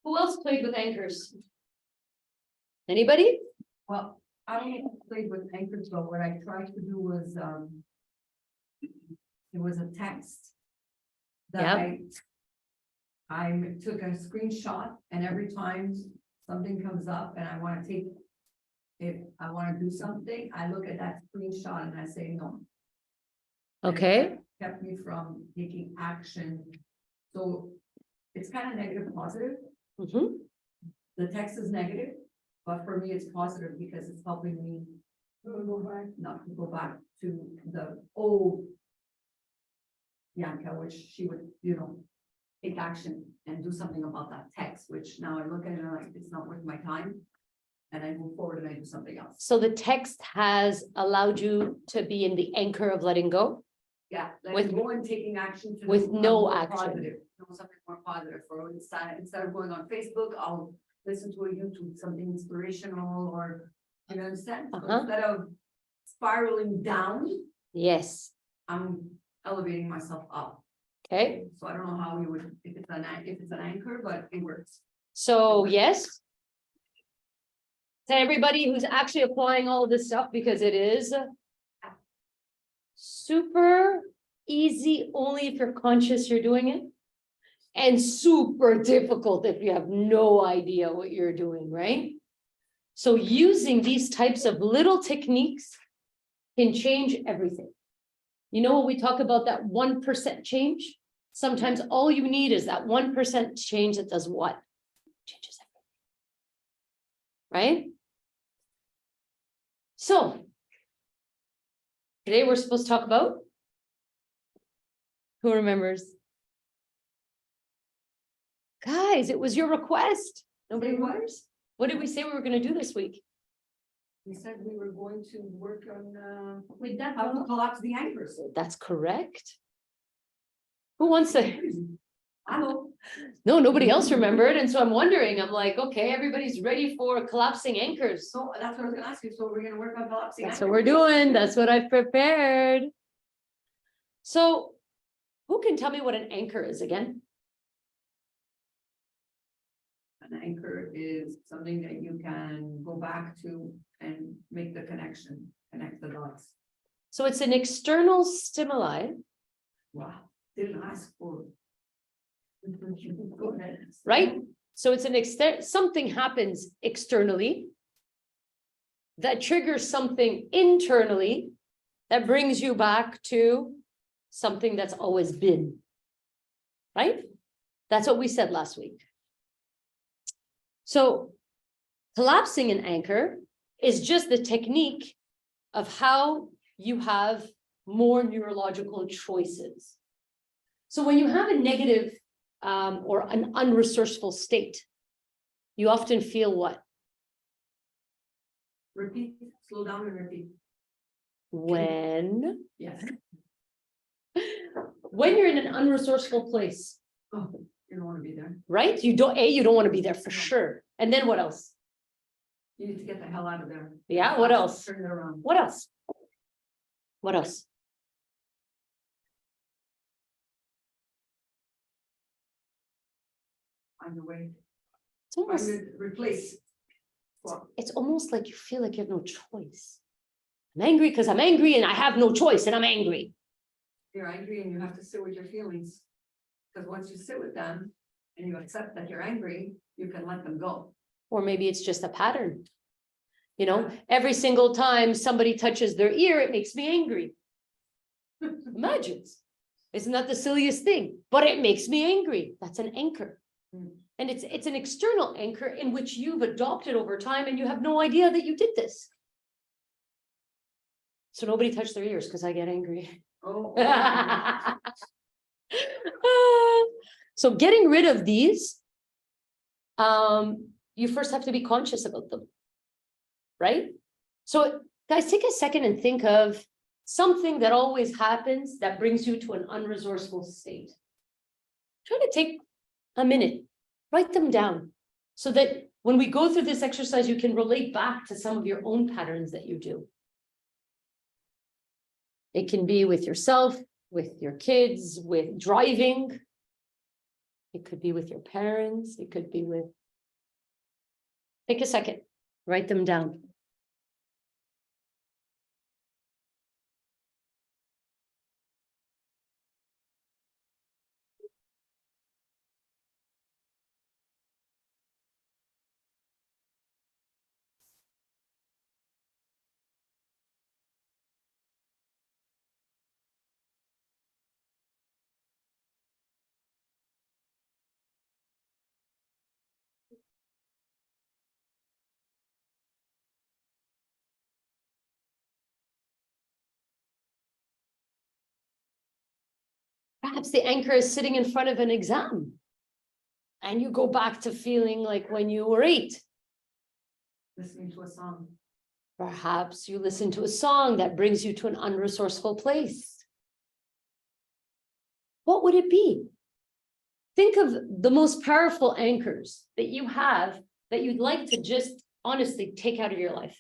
Who else played with anchors? Anybody? Well, I don't played with anchors, but what I tried to do was, it was a text. That I took a screenshot, and every time something comes up and I wanna take. If I wanna do something, I look at that screenshot and I say no. And it Okay, kept me from taking action. So it's kind of negative, positive. mhm, The text is negative, but for me, it's positive because it's helping me not to go back to the old Bianca, which she would, take action and do something about that text, which now I look at it and I'm like, it's not worth my time. And I move forward and I do something else. so the text has allowed you to be in the anchor of letting go? Yeah, With- like go and taking action to. with do, no more action. positive, something more positive, or instead of going on Facebook, I'll listen to a YouTube, something inspirational, or, you understand? So Uh-huh. instead of spiraling down, Yes, I'm elevating myself up. okay, So I don't know how you would, if it's an anchor, but it works. so yes. To everybody who's actually applying all of this stuff, because it is super easy only if you're conscious you're doing it. And super difficult if you have no idea what you're doing, right? So using these types of little techniques can change everything. You know, when we talk about that 1% change, sometimes all you need is that 1% change that does what? Changes everything. Right? So today we're supposed to talk about, who remembers? Guys, it was your request. Nobody Say what? remembers? What did we say we were gonna do this week? We said we were going to work on, With that, how to collapse the anchors. that's correct. Who wants to? Hello. No, nobody else remembered, and so I'm wondering, I'm like, okay, everybody's ready for collapsing anchors. So that's what I was gonna ask you, so we're gonna work on collapsing. That's what we're doing, that's what I've prepared. So, who can tell me what an anchor is again? An anchor is something that you can go back to and make the connection, connect the dots. So it's an external stimuli, Wow, didn't ask for. Go ahead. right? So it's something happens externally that triggers something internally that brings you back to something that's always been, right? That's what we said last week. So collapsing an anchor is just the technique of how you have more neurological choices. So when you have a negative or an unresourceful state, you often feel what? Repeat, slow down and repeat. When Yes. you're in an unresourceful place, Oh, you don't wanna be there. right? You don't want to be there for sure. And then what else? You need to get the hell out of there. Yeah, what else? Turn it around. What else? What else? Find a way. It's almost, Find it, replace. Well, it's almost like you feel like you have no choice. I'm angry because I'm angry and I have no choice and I'm angry. you're angry and you have to sit with your feelings. Because once you sit with them and you accept that you're angry, you can let them go. Or maybe it's just a pattern. You know, every single time somebody touches their ear, it makes me angry. Imagine. Isn't that the silliest thing? But it makes me angry. That's an anchor. And it's an external anchor in which you've adopted over time and you have no idea that you did this. So nobody touched their ears because I get angry. Oh. So getting rid of these, you first have to be conscious about them, right? So guys, take a second and think of something that always happens that brings you to an unresourceful state. Try to take a minute, write them down so that when we go through this exercise, you can relate back to some of your own patterns that you do. It can be with yourself, with your kids, with driving. It could be with your parents. It could be with. Take a second, write them down. Perhaps the anchor is sitting in front of an exam. And you go back to feeling like when you were 8. Listening to a song. Perhaps you listen to a song that brings you to an unresourceful place. What would it be? Think of the most powerful anchors that you have that you'd like to just honestly take out of your life.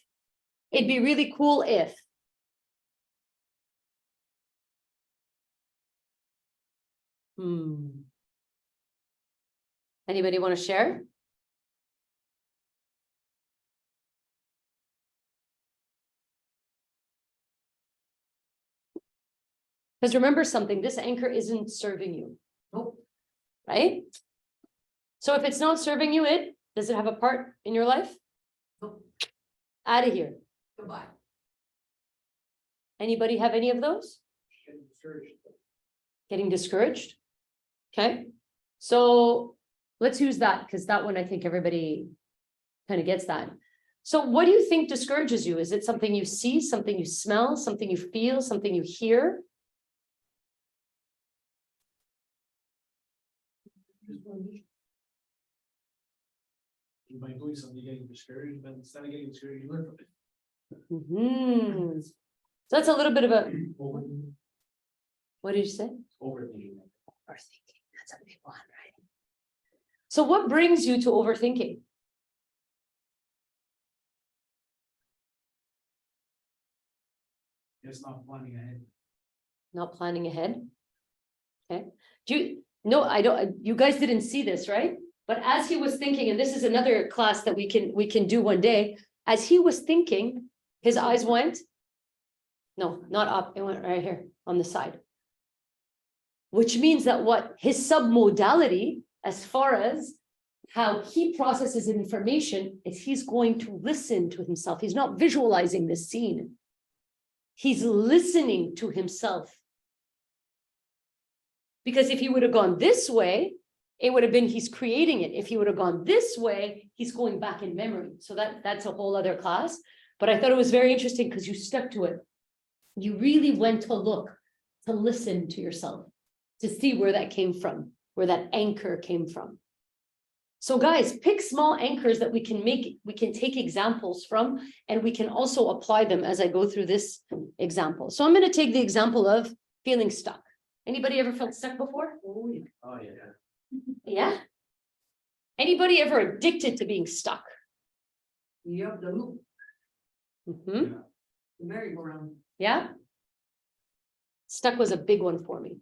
It'd be really cool if. Anybody want to share? Because remember something, this anchor isn't serving you. Nope. Right? So if it's not serving you, does it have a part in your life? Nope. Out of here. Goodbye. Anybody have any of those? Getting discouraged. Getting discouraged? Okay. So let's use that because that one, I think everybody kind of gets that. So what do you think discourages you? Is it something you see, something you smell, something you feel, something you hear? By doing something, getting discouraged, but instead of getting discouraged, you learn from it. Mm-hmm. So that's a little bit of a, what did you say? Overthinking. Overthinking. That's a big one, right? So what brings you to overthinking? It's not planning ahead. Not planning ahead. Okay. Do you, no, I don't, you guys didn't see this, right? But as he was thinking, and this is another class that we can do one day, as he was thinking, his eyes went, no, not up, it went right here on the side. Which means that what his submodality, as far as how he processes information, is he's going to listen to himself. He's not visualizing this scene. He's listening to himself. Because if he would have gone this way, it would have been he's creating it. If he would have gone this way, he's going back in memory. So that's a whole other class. But I thought it was very interesting because you stuck to it. You really went to look, to listen to yourself, to see where that came from, where that anchor came from. So guys, pick small anchors that we can take examples from, and we can also apply them as I go through this example. So I'm going to take the example of feeling stuck. Anybody ever felt stuck before? Oh yeah. Yeah. Anybody ever addicted to being stuck? Yep, the loop, Mm-hmm. the merry-go-round. Yeah. Stuck was a big one for me.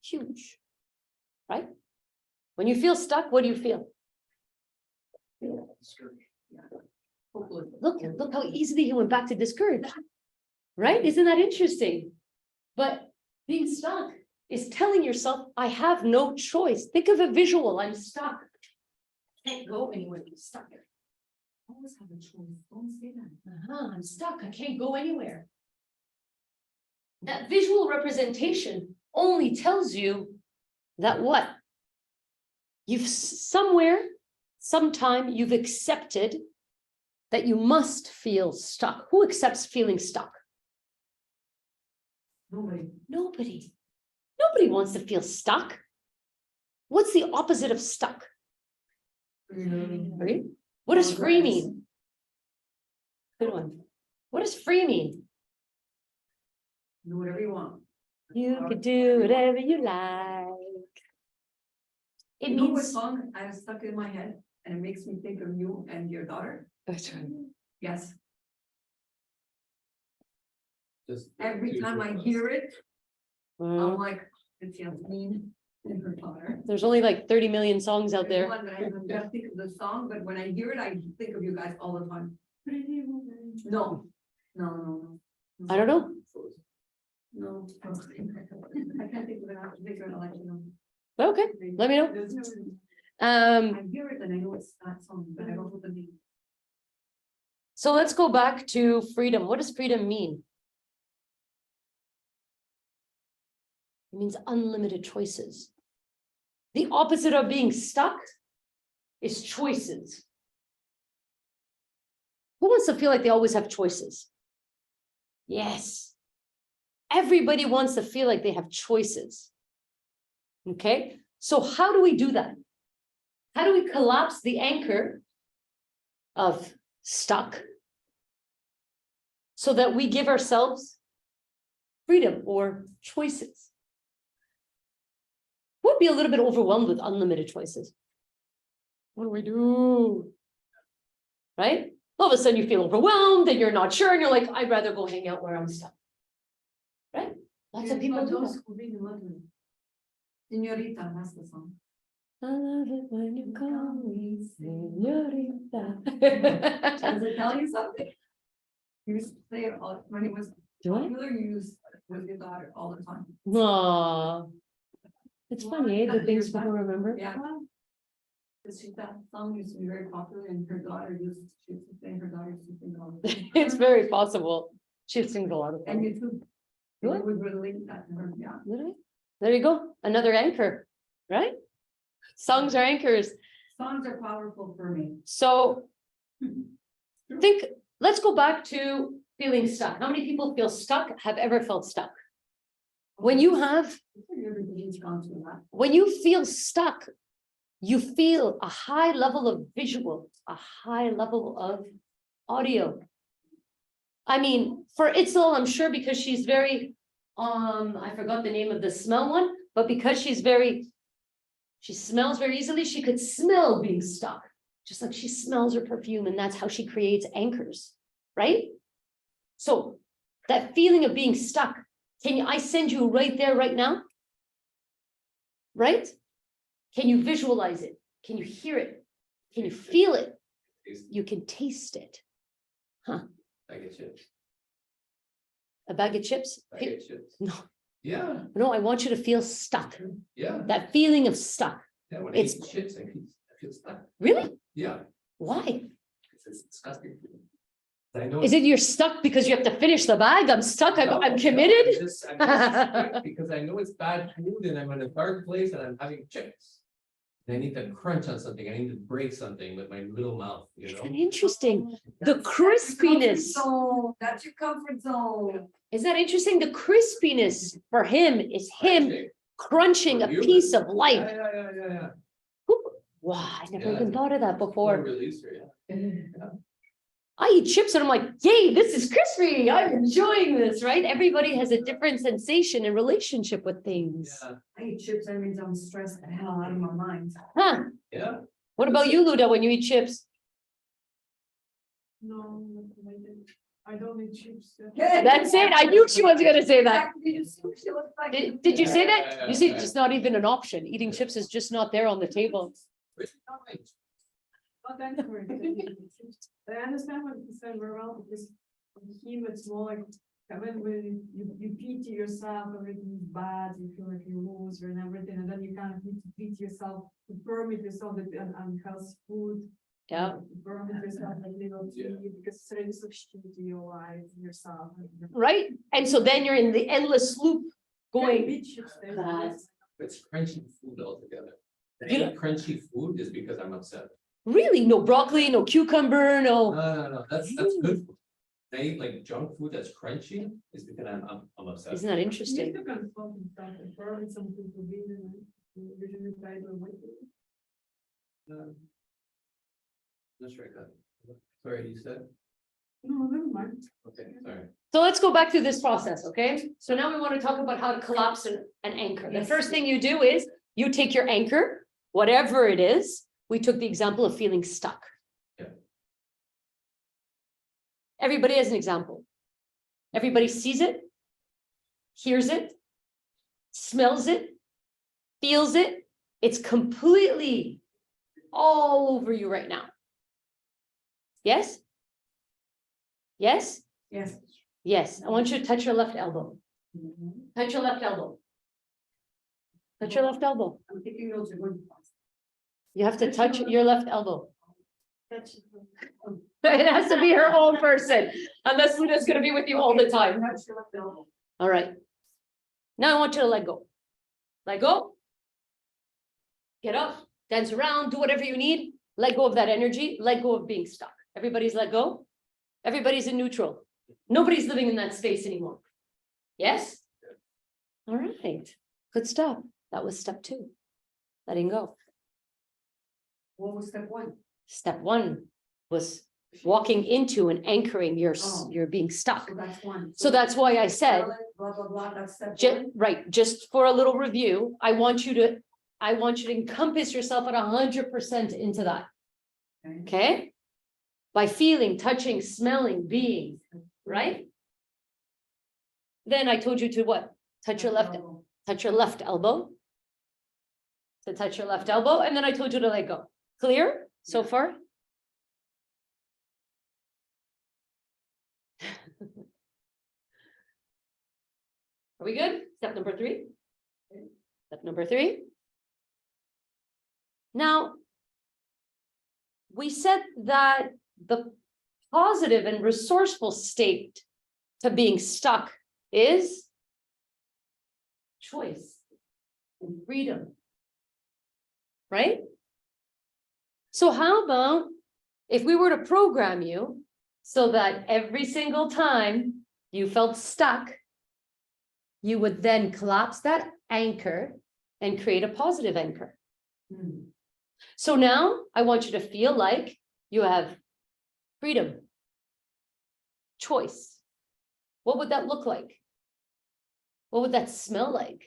Huge. Right? When you feel stuck, what do you feel? Discouraged. Hopefully. Look how easily he went back to discourage. Right? Isn't that interesting? But being stuck is telling yourself, I have no choice. Think of a visual. I'm stuck. I can't go anywhere. I'm stuck. Always have a choice. Don't say that. I'm stuck. I can't go anywhere. That visual representation only tells you that what? You've sometime you've accepted that you must feel stuck. Who accepts feeling stuck? Nobody. Nobody wants to feel stuck. What's the opposite of stuck? Right? What does free mean? Good one. What does free mean? Do whatever you want. You could do whatever you like. It You know what means. song I have stuck in my head and it makes me think of you and your daughter? That's right. Yes. Just Every time I hear it, I'm like, it's Yasmine. And her daughter. There's only like 30 million songs out there. One that I don't think of the song, but when I hear it, I think of you guys all the time. No, no. I don't know. No. I can't think of it. I have to think of it, I'll let you know. Okay, let me know. I hear it and I know it's that song, but I don't know the name. So let's go back to freedom. What does freedom mean? It means unlimited choices. The opposite of being stuck is choices. Who wants to feel like they always have choices? Yes. Everybody wants to feel like they have choices. Okay, so how do we do that? How do we collapse the anchor of stuck so that we give ourselves freedom or choices? Would be a little bit overwhelmed with unlimited choices. What do we do? Right? All of a sudden you feel overwhelmed and you're not sure and you're like, I'd rather go hang out where I'm stuck. Right? Lots of people do that. Señorita, that's the song. I love it when you call me señorita. Does it tell you something? You used to say it all, when it was Do I? popular, you used with your daughter all the time. Aw. It's funny, eh, the things people remember. Yeah. Cause that song used to be very popular and her daughter used to sing, her daughter used to sing all the time. It's very possible. She sings a lot of And them. you too. Do You I? would relate that to her, yeah. There you go, another anchor, right? Songs are anchors. Songs are powerful for me. So let's go back to feeling stuck. How many people feel stuck, have ever felt stuck? When you Everybody's gone through that. when you feel stuck, you feel a high level of visual, a high level of audio. I mean, for Itzel, I'm sure because she's very, I forgot the name of the smell one, but because she smells very easily, she could smell being stuck, just like she smells her perfume, and that's how she creates anchors, right? So that feeling of being stuck, I send you right there, right now? Right? Can you visualize it? Can you hear it? Can you feel it? You can taste it. Bag of chips. A bag of chips? Bag of chips. No, Yeah, no, I want you to feel stuck. yeah, That feeling of stuck. yeah. When It's- I eat chips, I feel stuck. Really? Yeah, Why? it's disgusting. I know. Is it you're stuck because you have to finish the bag? I'm stuck. No, I'm no, committed. I'm just stuck because I know it's bad food and I'm in a dark place and I'm having chips. And I need to crunch on something. I need to break something with my little mouth, you Isn't know? that interesting? The That's your comfort crispiness. zone. That's your comfort zone. Is that interesting? The crispiness for him is him Crunching. crunching a For you. piece of Yeah, life. yeah. Wow, I never Yeah. even thought of that Full before. releaser, yeah. I eat chips and I'm like, yay, this is crispy. I'm enjoying this, right? Everybody has a different sensation and relationship with things. Yeah, I eat chips, that means I'm stressed the hell out of my mind. Huh? yeah. What about you, Luda, when you eat chips? No, I don't eat chips. That's it. I knew she was gonna say that. Exactly, you see what she looks like. Did you say that? Yeah, You see, yeah. it's just not even an option. Eating chips is just not there on the table. Not that correct. I understand what you said very well, because for him, it's more like, when you pity yourself, everything is bad, you feel like you lose and everything, and then you kind of need to beat yourself, to permit yourself that unhealthy food. Yeah. To permit yourself a little Yeah. tea, because it's really so shitty to your life, yourself. Right? And so then you're in the endless loop going, Going. It's crunchy food altogether. You Any know- crunchy food is because I'm upset. really? No broccoli, no cucumber, No, no. that's good. food. I eat like junk food that's crunchy is because I'm upset. Isn't that You interesting? need to confront stuff and permit something to be, usually try to avoid it. Not sure I got it. Sorry, you said? No, never mind. Okay, sorry. So let's go back to this process, okay? So now we want to talk about how to collapse an anchor. The Yes. first thing you do is you take your anchor, whatever it is. We took the example of feeling stuck. Yeah. Everybody has an example. Everybody sees it, hears it, smells it, feels it. It's completely all over you right now. Yes? Yes? Yes. Yes. I want you to touch your left elbow. Touch your left elbow. Touch your left elbow. I'm thinking those are good. You have to touch your left elbow. That's. It has to be her own person, unless Luna's gonna be with you all the time. Touch your left elbow. All right. Now I want you to let go. Let go. Get up, dance around, do whatever you need. Let go of that energy. Let go of being stuck. Everybody's let go. Everybody's in neutral. Nobody's living in that space anymore. Yes? All right. Good stuff. That was step 2. Letting go. What was step 1? Step 1 was walking into and anchoring your Oh. you're being stuck. So that's 1. So that's why I said, Blah, blah, blah, that's step 1. right, just for a little review, I want you to encompass yourself at 100% into that. Okay. Okay? By feeling, touching, smelling, being, right? Then I told you to what? Touch your left elbow. To touch your left elbow, and then I told you to let go. Clear so far? Are we good? Step number 3. Step number 3. Now, we said that the positive and resourceful state to being stuck is choice and freedom. Right? So how about if we were to program you so that every single time you felt stuck, you would then collapse that anchor and create a positive anchor. So now I want you to feel like you have freedom, choice. What would that look like? What would that smell like?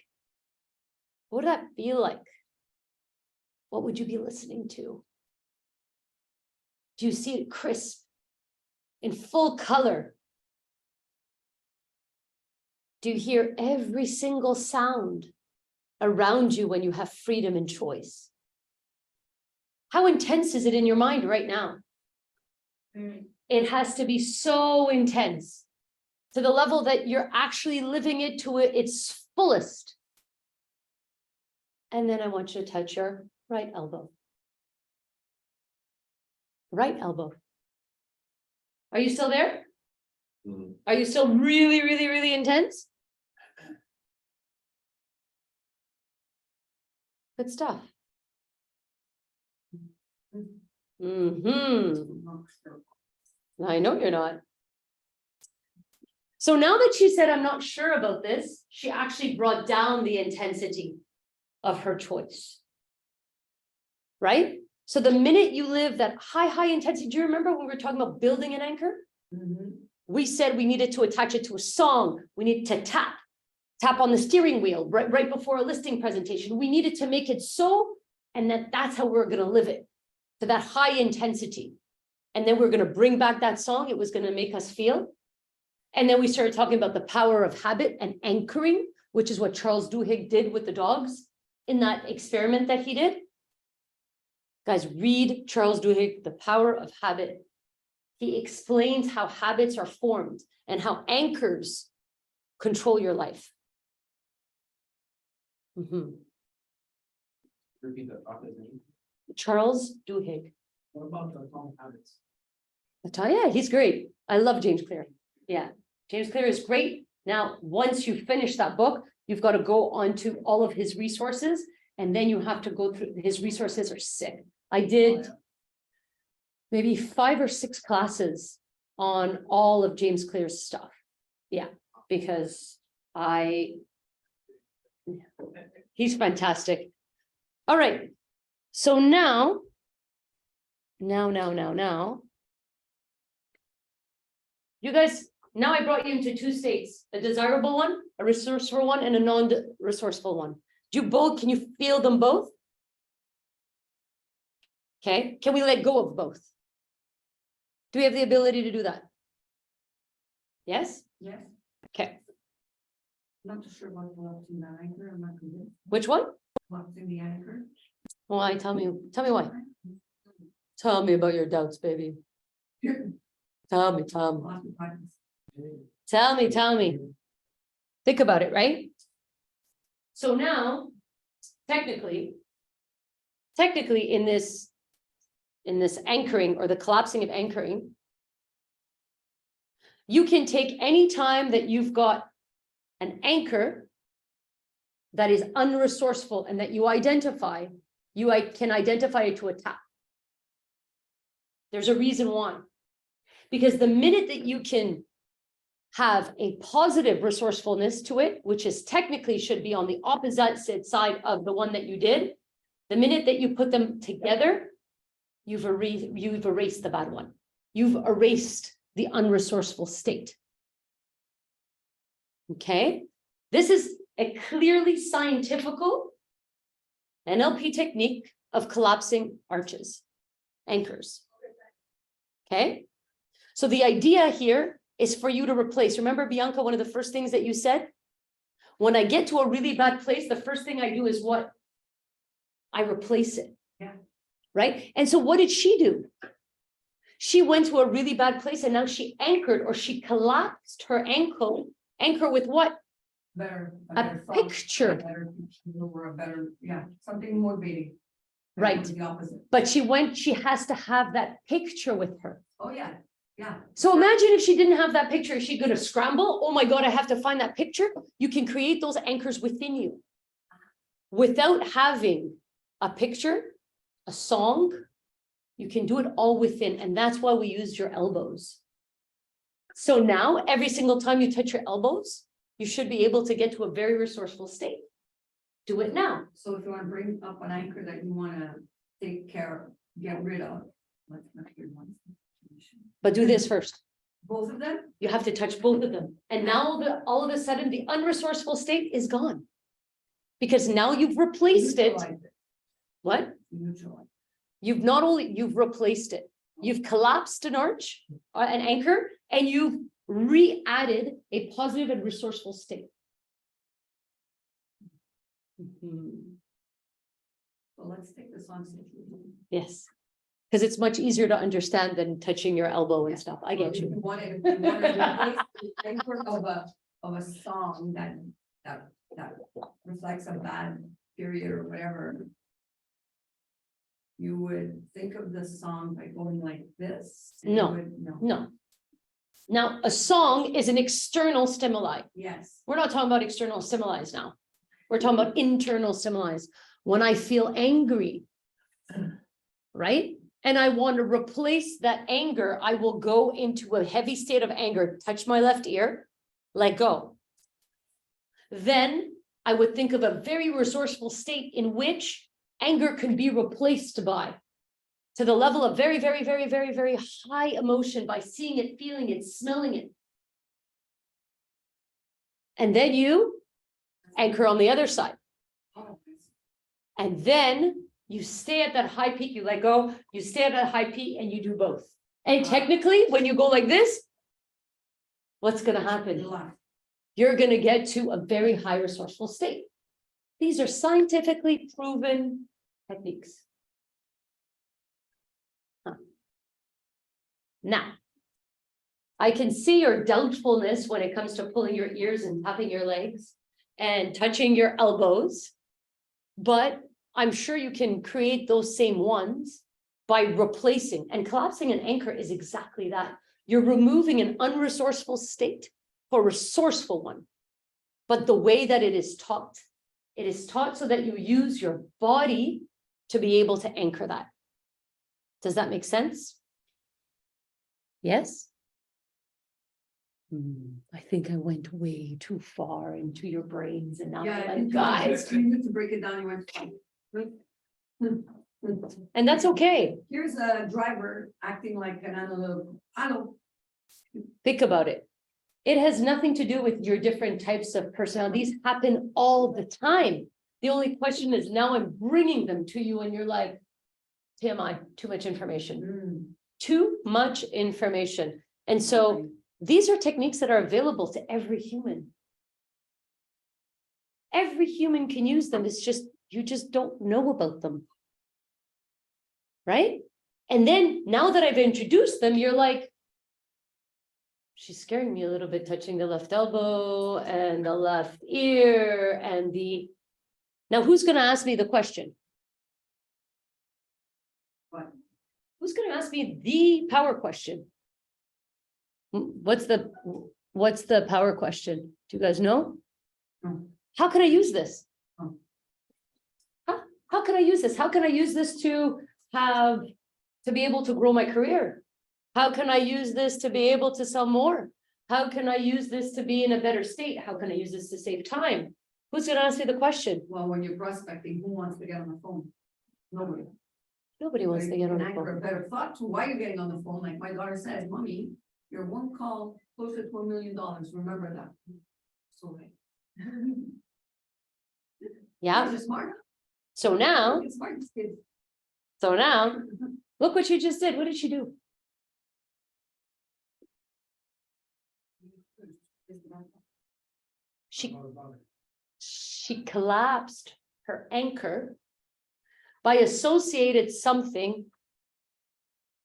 What would that feel like? What would you be listening to? Do you see it crisp, in full color? Do you hear every single sound around you when you have freedom and choice? How intense is it in your mind right now? It has to be so intense to the level that you're actually living it to its fullest. And then I want you to touch your right elbow. Right elbow. Are you still there? Are you still really, really, really intense? Good stuff. I know you're not. So now that she said, I'm not sure about this, she actually brought down the intensity of her choice. Right? So the minute you live that high intensity, do you remember when we were talking about building an anchor? We said we needed to attach it to a song. We needed to tap on the steering wheel right before a listing presentation. We needed to make it so, and that's how we're going to live it, to that high intensity. And then we're going to bring back that song. It was going to make us feel. And then we started talking about the power of habit and anchoring, which is what Charles Duhigg did with the dogs in that experiment that he did. Guys, read Charles Duhigg, The Power of Habit. He explains how habits are formed and how anchors control your life. Repeat that author's name. Charles Duhigg. What about the Atomic Habits? Yeah, he's great. I love James Clear. Yeah, James Clear is great. Now, once you finish that book, you've got to go onto all of his resources, and then you have to go through his resources are sick. I did maybe 5 or 6 classes on all of James Clear's stuff. Yeah, because he's fantastic. All right. So now, you guys, now I brought you into 2 states, a desirable one, a resourceful one, and a non-resourceful one. Can you feel them both? Okay, can we let go of both? Do we have the ability to do that? Yes? Yes. Okay, Not too sure about the anchor. I'm not convinced. which one? Collapsing the anchor. Why? Tell me why. Tell me about your doubts, baby. Tell me. Lots of practice. Tell me. Think about it, right? So now, technically in this anchoring or the collapsing of anchoring, you can take any time that you've got an anchor that is unresourceful and that you can identify it to a tap. There's a reason why. Because the minute that you can have a positive resourcefulness to it, which is technically should be on the opposite side of the one that you did, the minute that you put them together, you've erased the bad one. You've erased the unresourceful state. Okay, this is a clearly scientific NLP technique of collapsing arches, anchors. Okay, so the idea here is for you to replace. Remember, Bianca, one of the first things that you said? When I get to a really bad place, the first thing I do is what? I replace it. Yeah. Right? And so what did she do? She went to a really bad place and now she anchored or she collapsed her anchor with what? Better thought, picture. a better picture, or a better, something motivating. Right. The opposite. But she has to have that picture with her. Oh, yeah. So imagine if she didn't have that picture, is she going to scramble? Oh my God, I have to find that picture. You can create those anchors within you without having a picture, a song. You can do it all within. And that's why we use your elbows. So now every single time you touch your elbows, you should be able to get to a very resourceful state. Do it now. So if you want to bring up an anchor that you want to take care of, get rid of, let's not hear one. But do this first. Both of them? You have to touch both of them. And now all of a sudden, the unresourceful state is gone. Because now you've replaced it. Neutralize it. What? Neutralize. You've replaced it. You've collapsed an arch, an anchor, and you've re-added a positive and resourceful state. So let's take this on. Yes. Because it's much easier to understand than touching your elbow and stuff. I get If you. you want to replace the anchor of a song that reflects a bad period or whatever, you would think of the song by going like this. and you No. would- No. Now, a song is an external stimuli. Yes. We're not talking about external stimuli now. We're talking about internal stimuli. When I feel angry, right? And I want to replace that anger, I will go into a heavy state of anger, touch my left ear, let go. Then I would think of a very resourceful state in which anger can be replaced by, to the level of very, very, very, very, very high emotion by seeing it, feeling it, smelling it. And then you anchor on the other side. Oh, And then you stay at that high peak, you let go, you stay at that high peak and you do both. And technically, when you go like this, what's going to happen? relax. You're going to get to a very high resourceful state. These are scientifically proven techniques. Now, I can see your doubtfulness when it comes to pulling your ears and tapping your legs and touching your elbows, but I'm sure you can create those same ones by replacing, and collapsing an anchor is exactly that. You're removing an unresourceful state for a resourceful one. But the way that it is taught so that you use your body to be able to anchor that. Does that make sense? Yes? I think I went way too far into your brains and now Yeah, you're I like, think guys, you need to break it down. You went. and that's okay. Here's a driver acting like an analog. I don't. Think about it. It has nothing to do with your different types of personalities. These happen all the time. The only question is now I'm bringing them to you and you're like, TMI, too much information. Too much information. And so these are techniques that are available to every human. Every human can use them. It's just you just don't know about them. Right? And then now that I've introduced them, you're like, she's scaring me a little bit, touching the left elbow and the left ear and the. Now, who's going to ask me the question? What? Who's going to ask me the power question? What's the power question? Do you guys know? No. How can I use this? No. How can I use this? How can I use this to be able to grow my career? How can I use this to be able to sell more? How can I use this to be in a better state? How can I use this to save time? Who's going to ask me the question? Well, when you're prospecting, who wants to get on the phone? Nobody. Nobody wants to get on the Anchor a phone. better thought to why you're getting on the phone, like my daughter says, mommy, you're one call closer to $1 million, remember that. So right. Yeah. You're smart. So now, You're smart, kid. look what you just did. What did she do? She collapsed her anchor by associated something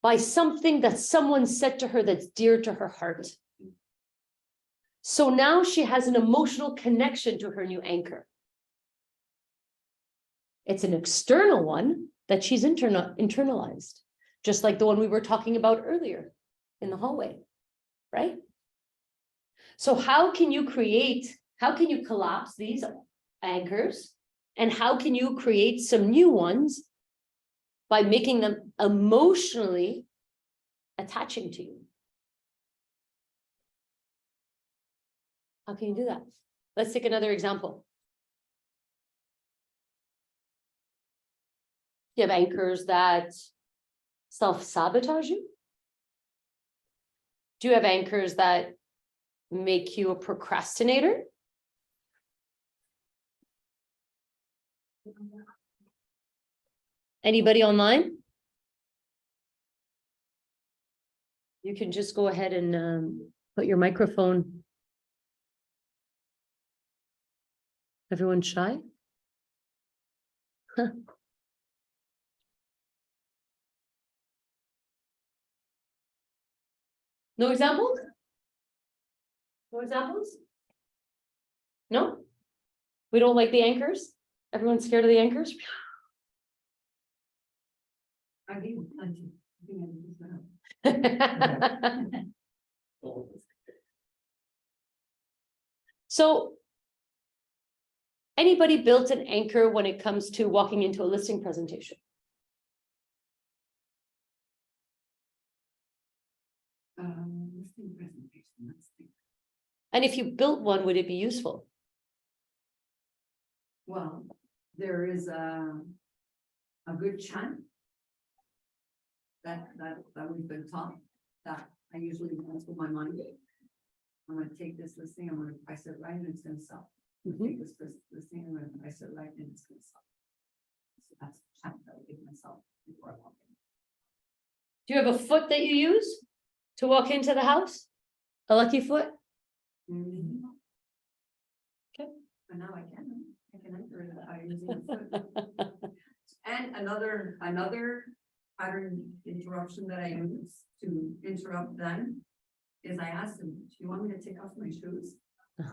by something that someone said to her that's dear to her heart. So now she has an emotional connection to her new anchor. It's an external one that she's internalized, just like the one we were talking about earlier in the hallway, right? So how can you collapse these anchors, and how can you create some new ones by making them emotionally attaching to you? How can you do that? Let's take another example. You have anchors that self-sabotage you? Do you have anchors that make you a procrastinator? Anybody online? You can just go ahead and put your microphone. Everyone shy? Huh. No examples? No examples? No? We don't like the anchors? Everyone's scared of the anchors? I do. So anybody built an anchor when it comes to walking into a listing presentation? Listing presentation, let's think. And if you built one, would it be useful? Well, there is a good chance that we've been taught that I usually that's what my mind. I'm gonna take this listing, I'm gonna price it right, and it's gonna sell. Take this listing, I'm gonna price it right, and it's gonna sell. So that's the chance that I give myself before I walk in. Do you have a foot that you use to walk into the house? A lucky foot? Okay. But now I can enter it by using a foot. And another pattern interruption that I use to interrupt them is I ask them, do you want me to take off my shoes?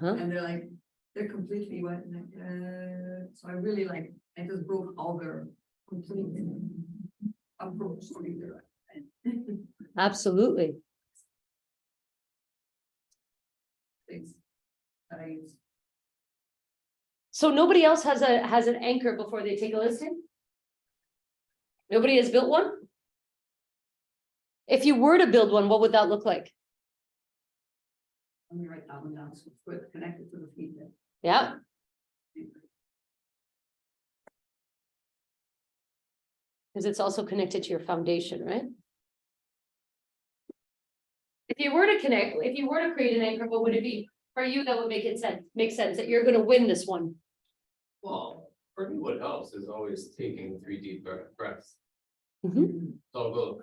And they're completely wet. So I really I just broke all their complete approach to leader. Absolutely. Things that I use. So nobody else has an anchor before they take a listing? Nobody has built one? If you were to build one, what would that look like? Let me write that one down. So it's good, connected to the feet there. Yeah. Because it's also connected to your foundation, right? If you were to create an anchor, what would it be? For you, that would make sense that you're gonna win this one. Well, for me, what helps is always taking 3 deep breaths. Mhm. So I'll go.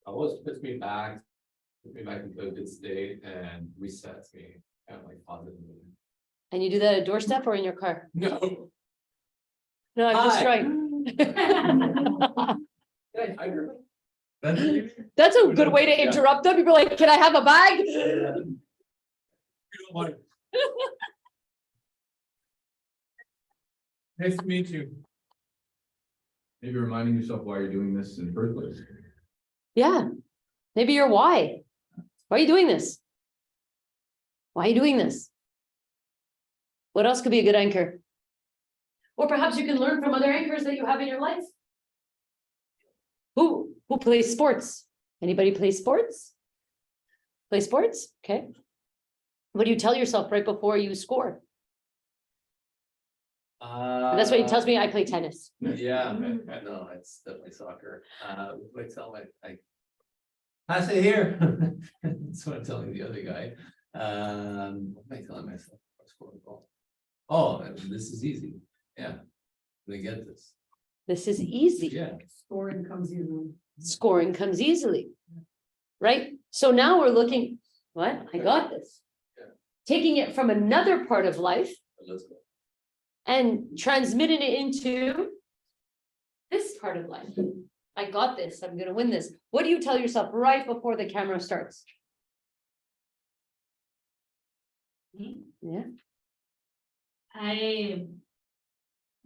Always puts me back into a good state and resets me kind of like positively. And you do that at a doorstep or in your car? No. No, I'm just Hi. trying. That's That's a good way to interrupt them. People are like, can I have a bag? Nice to meet you. Maybe reminding yourself why you're doing this in the first place. Yeah, maybe your why. Why are you doing this? Why are you doing this? What else could be a good anchor? Or perhaps you can learn from other anchors that you have in your life. Who plays sports? Anybody play sports? Play sports? Okay. What do you tell yourself right before you score? That's what he tells me. I play tennis. Yeah, I know, it's definitely soccer. I tell I pass it here. That's what I'm telling the other guy. What am I telling myself? Score the ball. Oh, this is easy. Yeah. They get this. This is easy. Yeah. Scoring comes in. Scoring comes easily. Right? So now we're looking, what? I got this. Yeah. Taking it from another part of life Let's go. and transmitting it into this part of life. I got this. I'm going to win this. What do you tell yourself right before the camera starts? Yeah.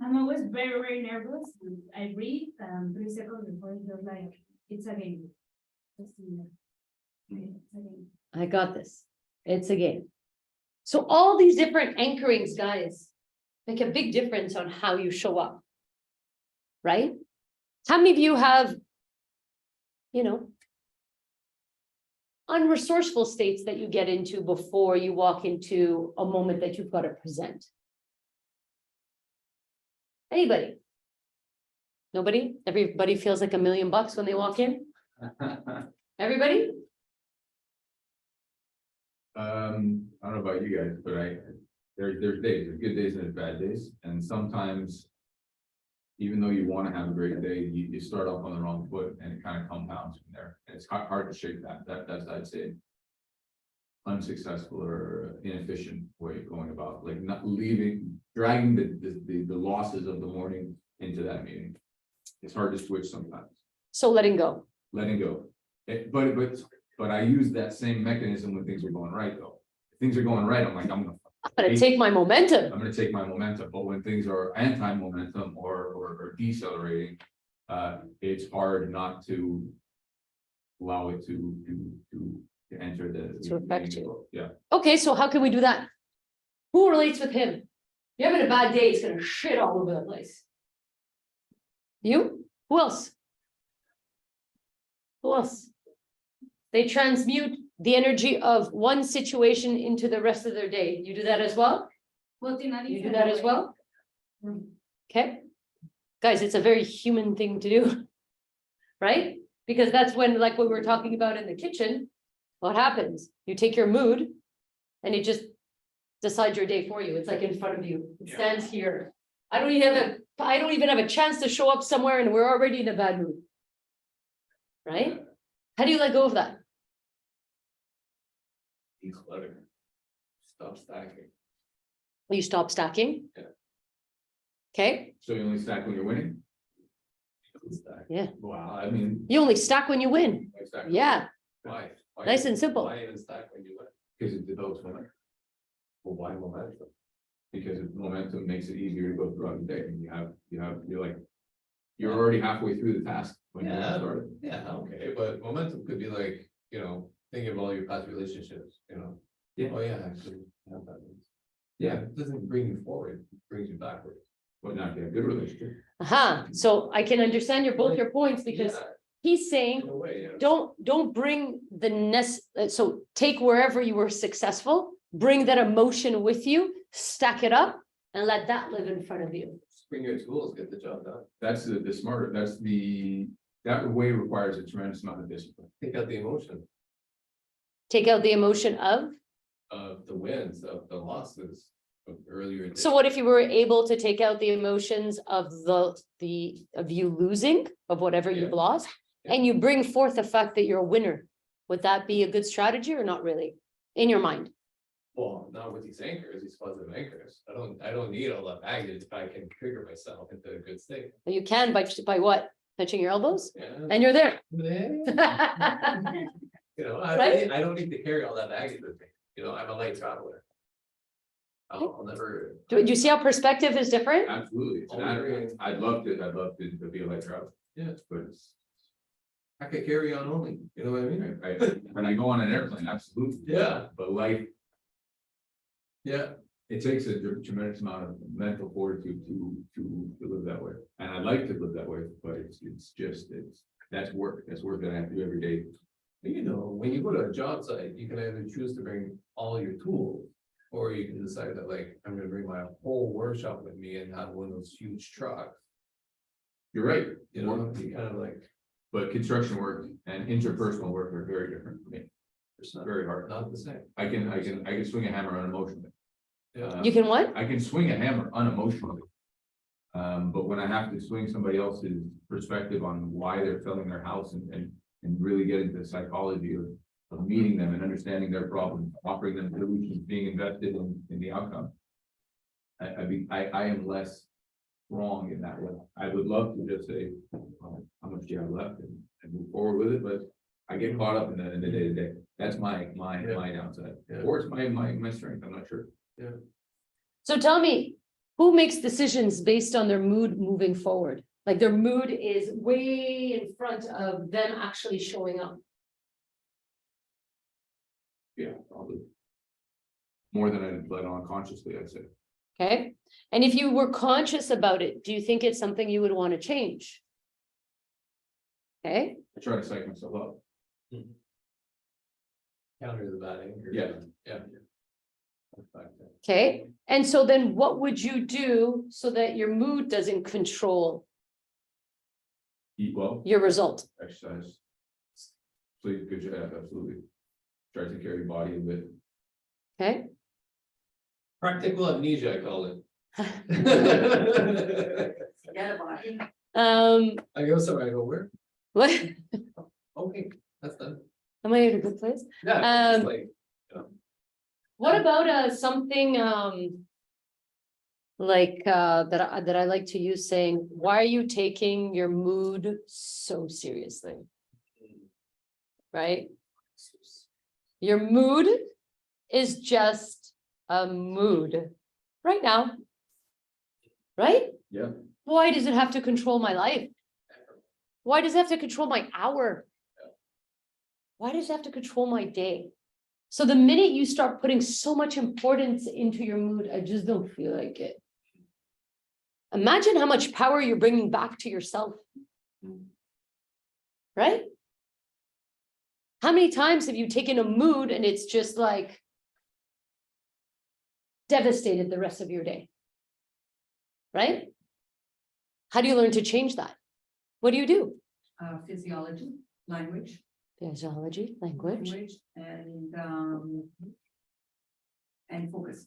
I'm always very, very nervous. I breathe 3 seconds before it goes like, it's a game. Just in there. Okay, it's a game. I got this. It's a game. So all these different anchorings, guys, make a big difference on how you show up. Right? How many of you have, unresourceful states that you get into before you walk into a moment that you've got to present? Anybody? Nobody? Everybody feels like $1 million when they walk in? Everybody? I don't know about you guys, but there's days, there's good days and there's bad days. And sometimes, even though you want to have a great day, you start off on the wrong foot and it kind of compounds from there. And it's hard to shake that. That's, I'd say, unsuccessful or inefficient way of going about, like not dragging the losses of the morning into that meeting. It's hard to switch sometimes. So letting go. Letting go. But I use that same mechanism when things are going right, though. If things are going right, I'm like, I'm gonna take my momentum. gonna take my momentum. But when things are anti-momentum or decelerating, it's hard not to allow it to enter To affect you. Yeah. Okay, so how can we do that? Who relates with him? You're having a bad day, it's gonna shit all over the place. You? Who else? Who else? They transmute the energy of one situation into the rest of their day. You do that as well? You do that as well? Okay. Guys, it's a very human thing to do. Right? Because that's when, like what we were talking about in the kitchen, what happens? You take your mood and it just decides your day for you. It's like in front of you. It stands here. I don't even have a chance to show up somewhere and we're already in a bad mood. Right? How do you let go of that? Declutter. Stop stacking. You stop stacking. Yeah. Okay. So you only stack when you're winning? Stack. Yeah. Wow, I mean, You only stack when you win. why stack? Yeah. Why? Nice and simple. Why even stack when you win? Because it develops momentum. Well, why momentum? Because momentum makes it easier to go throughout the day. And you're already halfway through the task when you Yeah. started. Yeah, okay, but momentum could be like, think of all your past relationships, Yeah. Oh, yeah, actually. have that. Yeah, It doesn't bring you forward, it brings you backwards. but not get a good relationship. So I can understand your points because Yeah, he's saying, in a way, yeah. don't bring so take wherever you were successful, bring that emotion with you, stack it up and let that live in front of you. Just bring your tools, get the job done. That's the smarter, that way requires a tremendous amount of discipline. Take out the emotion Take out the emotion of. of the wins, of the losses of earlier. So what if you were able to take out the emotions of of you losing, of whatever you've Yeah. lost, Yeah. and you bring forth the fact that you're a winner? Would that be a good strategy or not really, in your mind? Well, not with these anchors, these positive anchors. I don't need all that baggage if I can trigger myself into a good state. You can by what? Touching your elbows? Yeah. And you're there. You know, Right? I don't need to carry all that baggage with me, you know, I'm a light traveler. I'll never. Do you see how perspective is different? Absolutely. And I'd love to be a light traveler. Yeah. But it's, I could carry on only, you know what I mean? when I go on an airplane, absolutely. Yeah. But life, Yeah, it takes a tremendous amount of mental fortitude to live that way. And I'd like to live that way, but that's work that I have to do every day. you know, when you go to a job site, you can either choose to bring all your tools. Or you can decide that like, I'm gonna bring my whole workshop with me and have one of those huge trucks, You're right, you know, you kind of like, but construction work and interpersonal work are very different for me. it's not, Very hard. not the same. I can swing a hammer unemotionally. Yeah. You can what? I can swing a hammer unemotionally. But when I have to swing somebody else's perspective on why they're selling their house and really get into the psychology of meeting them and understanding their problems, offering them solutions, being invested in the outcome. I am less wrong in that way. I would love to just say, how much do you have left and move forward with it, but I get caught up in the day to day. That's my downside. Yeah. Or it's my strength, I'm not sure. So tell me, who makes decisions based on their mood moving forward? Like their mood is way in front of them actually showing up. Yeah, probably. More than I let on consciously, I'd say. Okay, and if you were conscious about it, do you think it's something you would want to change? Okay, I try to psych myself up. Counter the bad anger. Yeah. Yeah. okay, and so then what would you do so that your mood doesn't control Eat well, your result? exercise. Sleep, good job, absolutely. Try to take care of your body a bit. Okay, Practical amnesia, I call it. Forget about it. I go somewhere, I go, where? what, Okay, that's done. am I in a good place? Yeah, it's Um, like, What about something like that I like to use saying, why are you taking your mood so seriously? Right? Your mood is just a mood right now. Right? Yeah. Why does it have to control my life? Why does it have to control my hour? Why does it have to control my day? So the minute you start putting so much importance into your mood, I just don't feel like it. Imagine how much power you're bringing back to yourself. Right? How many times have you taken a mood and it's just like devastated the rest of your day? Right? How do you learn to change that? What do you do? Physiology, language. Physiology, language. And focus.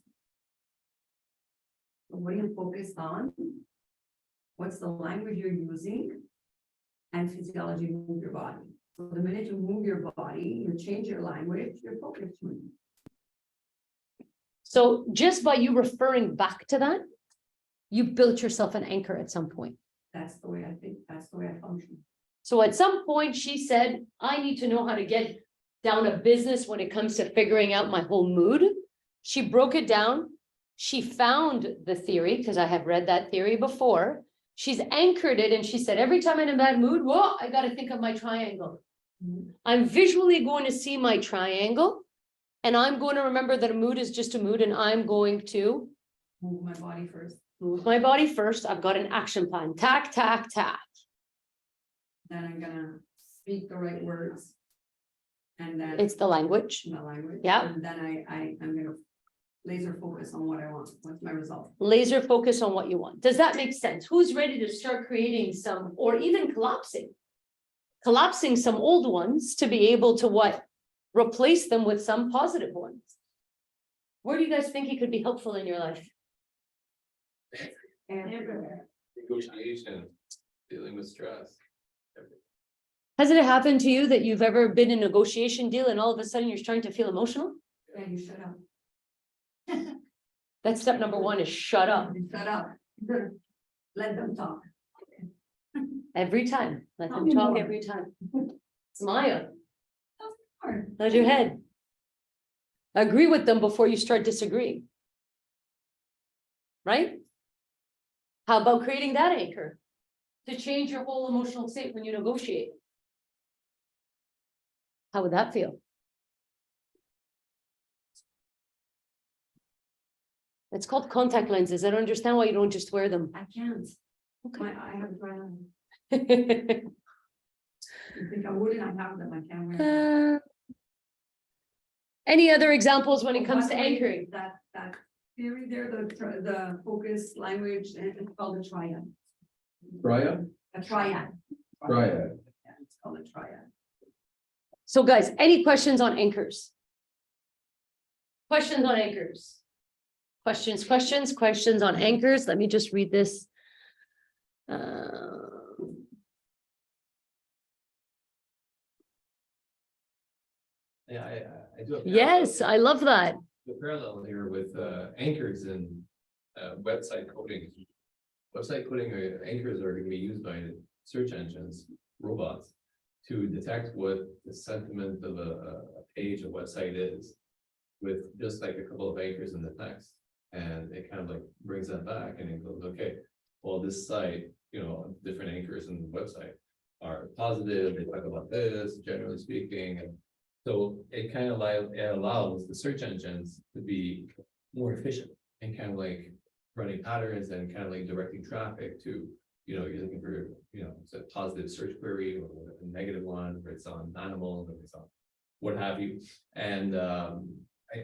What are you focused on? What's the language you're using? And physiology, move your body. So the minute you move your body, you change your language, you're focused. So just by you referring back to that, you built yourself an anchor at some point. That's the way I think, that's the way I function. So at some point she said, I need to know how to get down a business when it comes to figuring out my whole mood. She broke it down. She found the theory, because I have read that theory before. She's anchored it and she said, every time I'm in a bad mood, whoa, I got to think of my triangle. I'm visually going to see my triangle and I'm going to remember that a mood is just a mood and I'm going to Move my body first, move my body first. I've got an action plan. Tack, tack, tack. then I'm gonna speak the right words. And then. It's the language. The language. Yeah. And then I'm gonna laser focus on what I want, what's my result. Laser focus on what you want. Does that make sense? Who's ready to start creating some, or even collapsing some old ones to be able to what? Replace them with some positive ones. Where do you guys think it could be helpful in your life? Everywhere. negotiation, dealing with stress. Has it happened to you that you've ever been in a negotiation deal and all of a sudden you're starting to feel emotional? Yeah, you shut up. That's step number one is shut up Shut up. Let them talk. every time. Let Tell them me talk more. every time. It's Maya, Hard. nod your head. Agree with them before you start disagreeing. Right? How about creating that anchor? To change your whole emotional state when you negotiate. How would that feel? It's called contact lenses. I don't understand why you don't just wear them. I can't. Okay. I have dry eye. You think I wouldn't, I have them, I can't wear. Any other examples when it Oh, comes by to the way, anchoring? That theory there, the focus language, and it's called a triad. Triad? A triad. Triad. Yeah, it's called a triad. So guys, any questions on anchors? Questions on anchors? Questions on anchors? Let me just read this. Yeah, I do. have- Yes, I love that. The parallel here with anchors and website coding. Website coding anchors are gonna be used by search engines, robots, to detect what the sentiment of a page, a website is. With just like a couple of anchors in the text, and it kind of like brings that back and it goes, okay, well, this site, different anchors in the website are positive, they talk about this, generally speaking, and so it kind of like, it allows the search engines to be more efficient and kind of like running patterns and kind of like directing traffic to, you're looking for, it's a positive search query or a negative one, or it's on animals, or it's on what have you. And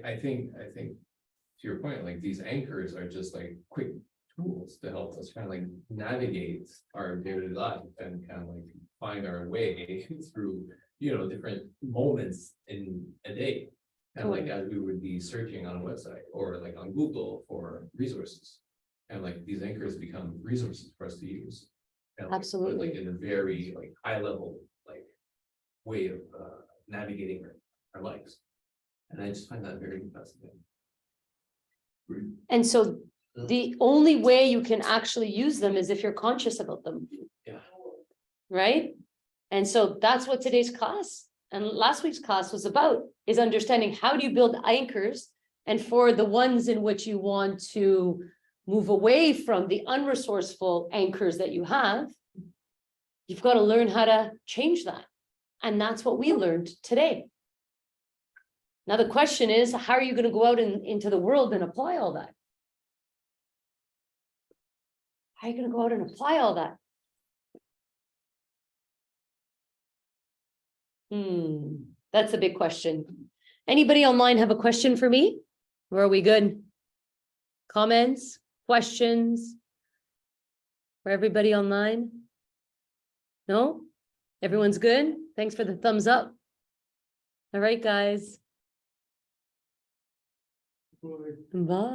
I think to your point, like these anchors are just like quick tools to help us kind of like navigate our daily life and kind of like find our way through, different moments in a day. Kind of like as we would be searching on a website or like on Google for resources. And like these anchors become resources for us to use. And, like, Absolutely. Like in a very like high level, like way of navigating our lives. And I just find that very fascinating. And so the only way you can actually use them is if you're conscious about them. Yeah. Right? And so that's what today's class and last week's class was about, is understanding how do you build anchors, and for the ones in which you want to move away from the unresourceful anchors that you have, you've got to learn how to change that. And that's what we learned today. Now, the question is, how are you going to go out into the world and apply all that? How are you going to go out and apply all that? That's a big question. Anybody online have a question for me? Or are we good? Comments, questions? For everybody online? No? Everyone's good? Thanks for the thumbs up. All right, guys. Bye.